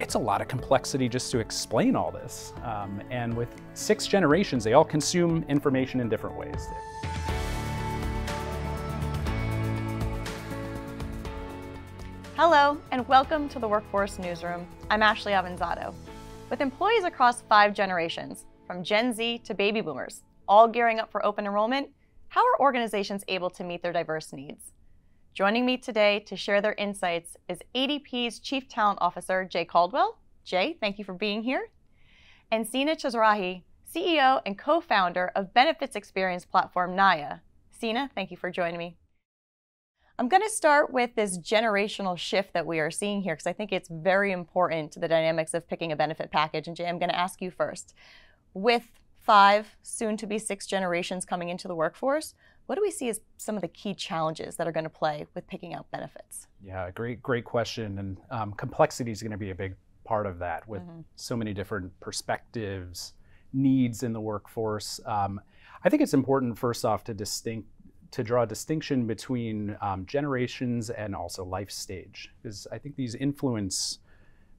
It's a lot of complexity just to explain all this. And with 6 generations, they all consume information in different ways. Hello, and welcome to the Workforce Newsroom. I'm Ashley Avanzado. With employees across 5 generations, from Gen Z to baby boomers, all gearing up for open enrollment, how are organizations able to meet their diverse needs? Joining me today to share their insights is ADP's Chief Talent Officer, Jay Caldwell. Jay, thank you for being here. And Sina Chazrahi, CEO and co-founder of benefits experience platform Naya. Sina, thank you for joining me. I'm going to start with this generational shift that we are seeing here because I think it's very important to the dynamics of picking a benefit package. And Jay, I'm going to ask you first. With 5, soon to be 6 generations coming into the workforce, what do we see as some of the key challenges that are going to play with picking out benefits? Yeah, great question. And complexity is going to be a big part of that with so many different perspectives, needs in the workforce. I think it's important, first off, to draw a distinction between generations and also life stage, because I think these influence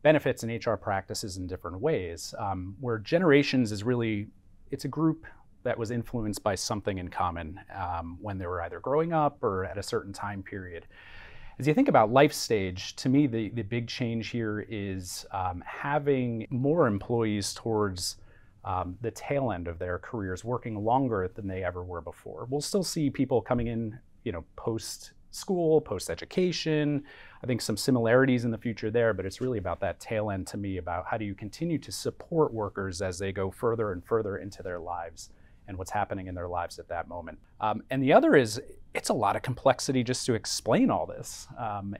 benefits and HR practices in different ways. Where generations is really, it's a group that was influenced by something in common when they were either growing up or at a certain time period. As you think about life stage, to me, the big change here is having more employees towards the tail end of their careers, working longer than they ever were before. We'll still see people coming in, post-school, post-education. I think some similarities in the future there, but it's really about that tail end to me, about how do you continue to support workers as they go further and further into their lives and what's happening in their lives at that moment. And the other is, it's a lot of complexity just to explain all this.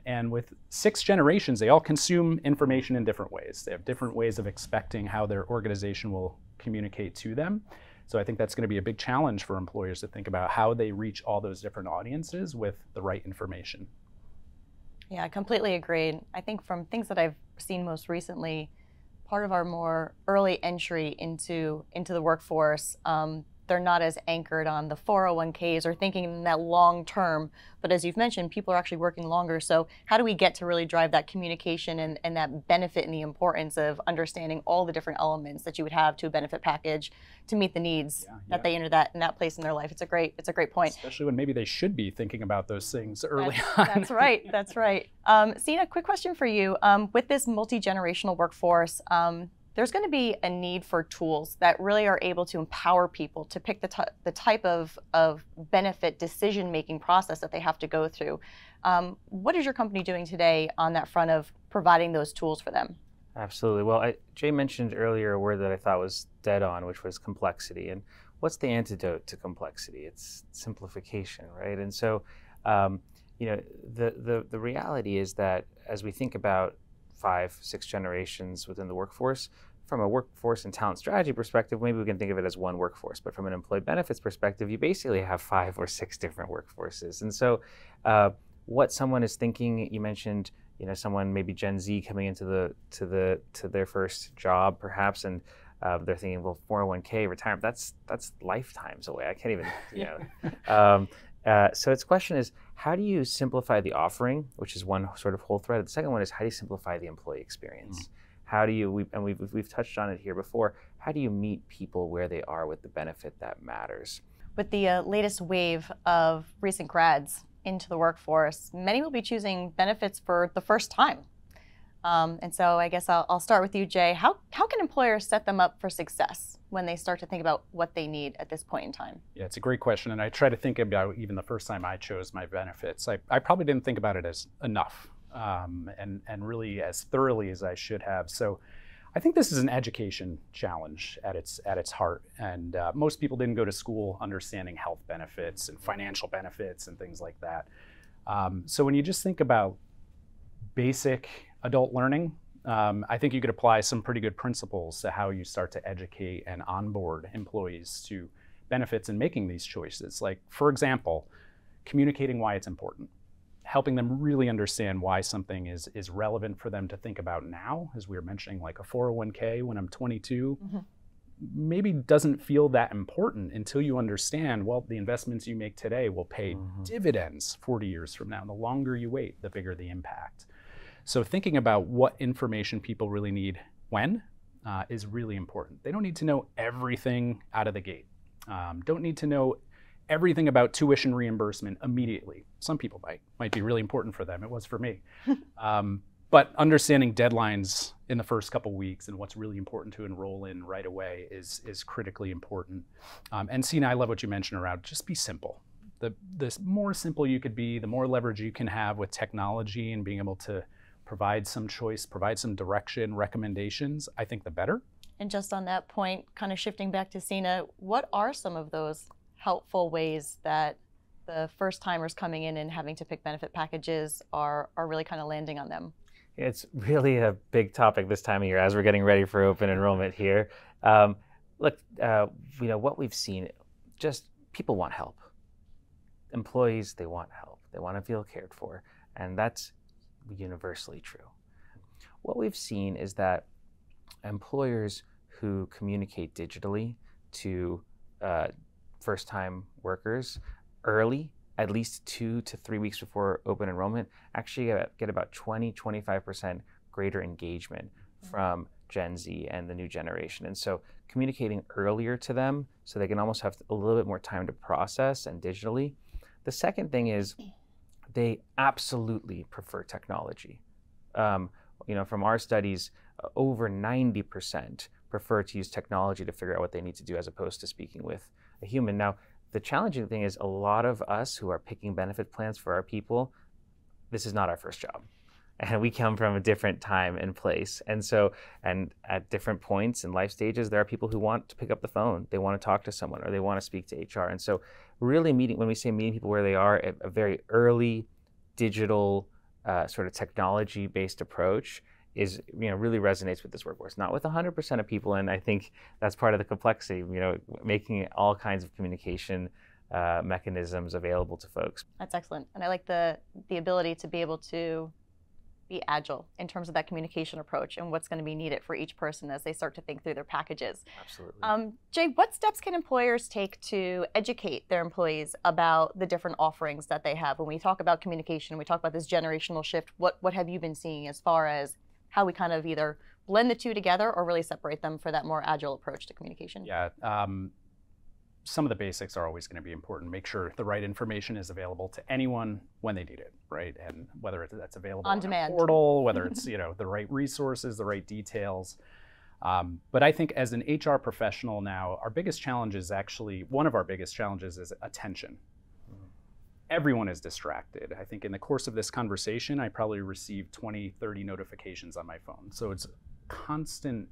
And with 6 generations, they all consume information in different ways. They have different ways of expecting how their organization will communicate to them. So I think that's going to be a big challenge for employers to think about how they reach all those different audiences with the right information. Yeah, I completely agree. I think from things that I've seen most recently, part of our more early entry into the workforce, they're not as anchored on the 401ks or thinking in that long term. But as you've mentioned, people are actually working longer. So how do we get to really drive that communication and that benefit and the importance of understanding all the different elements that you would have to a benefit package to meet the needs that they enter in that place in their life? It's a great point. Especially when maybe they should be thinking about those things early on. That's right. That's right. Sina, quick question for you. With this multi-generational workforce, there's going to be a need for tools that really are able to empower people to pick the type of benefit decision-making process that they have to go through. What is your company doing today on that front of providing those tools for them? Absolutely. Well, Jay mentioned earlier a word that I thought was dead on, which was complexity. And what's the antidote to complexity? It's simplification, right? And so, the reality is that as we think about 5, 6 generations within the workforce, from a workforce and talent strategy perspective, maybe we can think of it as one workforce. But from an employee benefits perspective, you basically have 5 or 6 different workforces. And so what someone is thinking, you mentioned, someone maybe Gen Z coming into their first job perhaps, and they're thinking, well, 401k, retirement, that's lifetimes away. I can't even, so its question is, how do you simplify the offering, which is one sort of whole thread. The second one is, how do you simplify the employee experience? How do you, we've touched on it here before, how do you meet people where they are with the benefit that matters? With the latest wave of recent grads into the workforce, many will be choosing benefits for the first time. And so I guess I'll start with you, Jay. How can employers set them up for success when they start to think about what they need at this point in time? Yeah, it's a great question. And I try to think about even the first time I chose my benefits. I probably didn't think about it as enough and really as thoroughly as I should have. So I think this is an education challenge at its heart. And most people didn't go to school understanding health benefits and financial benefits and things like that. So when you just think about basic adult learning, I think you could apply some pretty good principles to how you start to educate and onboard employees to benefits and making these choices. Like, for example, communicating why it's important, helping them really understand why something is relevant for them to think about now, as we were mentioning, like a 401k when I'm 22, maybe doesn't feel that important until you understand, well, the investments you make today will pay dividends 40 years from now. The longer you wait, the bigger the impact. So thinking about what information people really need when is really important. They don't need to know everything out of the gate. Don't need to know everything about tuition reimbursement immediately. Some people might be really important for them. It was for me. But understanding deadlines in the first couple weeks and what's really important to enroll in right away is critically important. And Sina, I love what you mentioned around just be simple. The more simple you could be, the more leverage you can have with technology and being able to provide some choice, provide some direction, recommendations, I think the better. And just on that point, kind of shifting back to Sina, what are some of those helpful ways that the first timers coming in and having to pick benefit packages are really kind of landing on them? It's really a big topic this time of year as we're getting ready for open enrollment here. Look, what we've seen, just people want help. Employees, they want help. They want to feel cared for, and that's universally true. What we've seen is that employers who communicate digitally to first-time workers early, at least 2 to 3 weeks before open enrollment, actually get about 20-25% greater engagement from Gen Z and the new generation. And so communicating earlier to them so they can almost have a little bit more time to process and digitally. The second thing is they absolutely prefer technology. From our studies, over 90% prefer to use technology to figure out what they need to do as opposed to speaking with a human. Now, the challenging thing is a lot of us who are picking benefit plans for our people, this is not our first job. And we come from a different time and place. And at different points in life stages, there are people who want to pick up the phone. They want to talk to someone or they want to speak to HR. And so really when we say meeting people where they are, a very early digital sort of technology-based approach is, really resonates with this workforce. Not with 100% of people, and I think that's part of the complexity, making all kinds of communication mechanisms available to folks. That's excellent. And I like the ability to be able to be agile in terms of that communication approach and what's going to be needed for each person as they start to think through their packages. Absolutely. Jay, what steps can employers take to educate their employees about the different offerings that they have? When we talk about communication, we talk about this generational shift, what have you been seeing as far as how we kind of either blend the two together or really separate them for that more agile approach to communication? Yeah. Some of the basics are always going to be important. Make sure the right information is available to anyone when they need it, right? And whether that's available on demand, a portal, whether it's the right resources, the right details. But I think as an HR professional now, our biggest challenge is actually, one of our biggest challenges is attention. Everyone is distracted. I think in the course of this conversation, I probably received 20, 30 notifications on my phone. So it's constant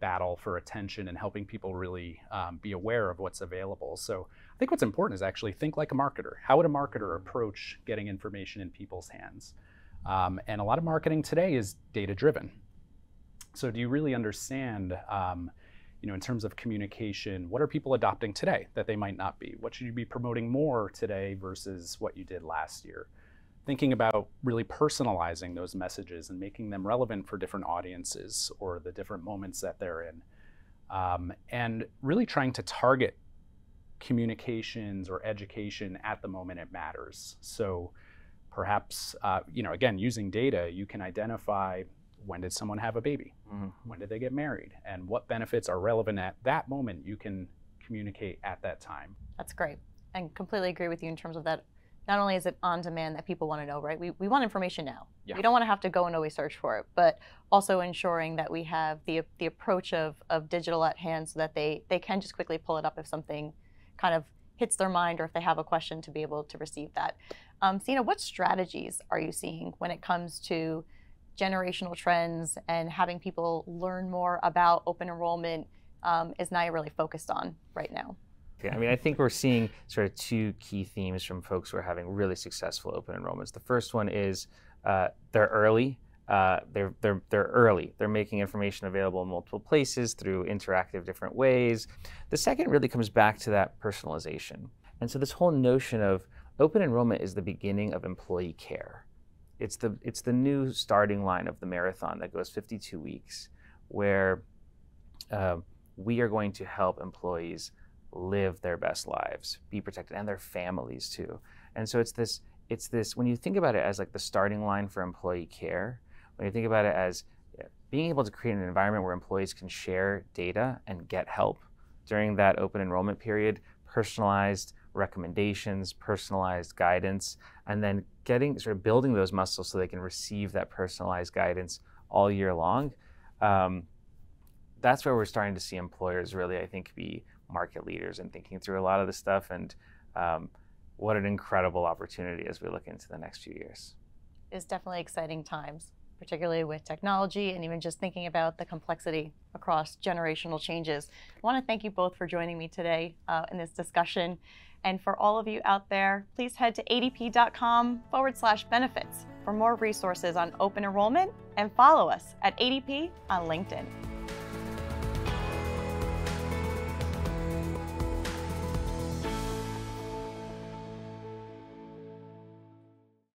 battle for attention and helping people really be aware of what's available. So I think what's important is actually think like a marketer. How would a marketer approach getting information in people's hands? And a lot of marketing today is data-driven. So do you really understand, in terms of communication, what are people adopting today that they might not be? What should you be promoting more today versus what you did last year? Thinking about really personalizing those messages and making them relevant for different audiences or the different moments that they're in. And really trying to target communications or education at the moment it matters. So perhaps, again, using data, you can identify when did someone have a baby? Mm-hmm. When did they get married? And what benefits are relevant at that moment you can communicate at that time. That's great. And completely agree with you in terms of that. Not only is it on demand that people want to know, right? We want information now. Yeah. We don't want to have to go and always search for it, but also ensuring that we have the approach of digital at hand so that they can just quickly pull it up if something kind of hits their mind or if they have a question to be able to receive that. Sina, what strategies are you seeing when it comes to generational trends and having people learn more about open enrollment is NAIA really focused on right now? I mean, I think we're seeing sort of two key themes from folks who are having really successful open enrollments. The first one is they're early. They're early. They're making information available in multiple places through interactive different ways. The second really comes back to that personalization. And so this whole notion of open enrollment is the beginning of employee care. It's the new starting line of the marathon that goes 52 weeks, where we are going to help employees live their best lives, be protected, and their families too. And so it's this, when you think about it as like the starting line for employee care, when you think about it as being able to create an environment where employees can share data and get help during that open enrollment period, personalized recommendations, personalized guidance, and then building those muscles so they can receive that personalized guidance all year long. That's where we're starting to see employers really, I think, be market leaders and thinking through a lot of this stuff. And what an incredible opportunity as we look into the next few years. It's definitely exciting times, particularly with technology and even just thinking about the complexity across generational changes. I want to thank you both for joining me today in this discussion. And for all of you out there, please head to adp.com/benefits for more resources on open enrollment, and follow us at ADP on LinkedIn.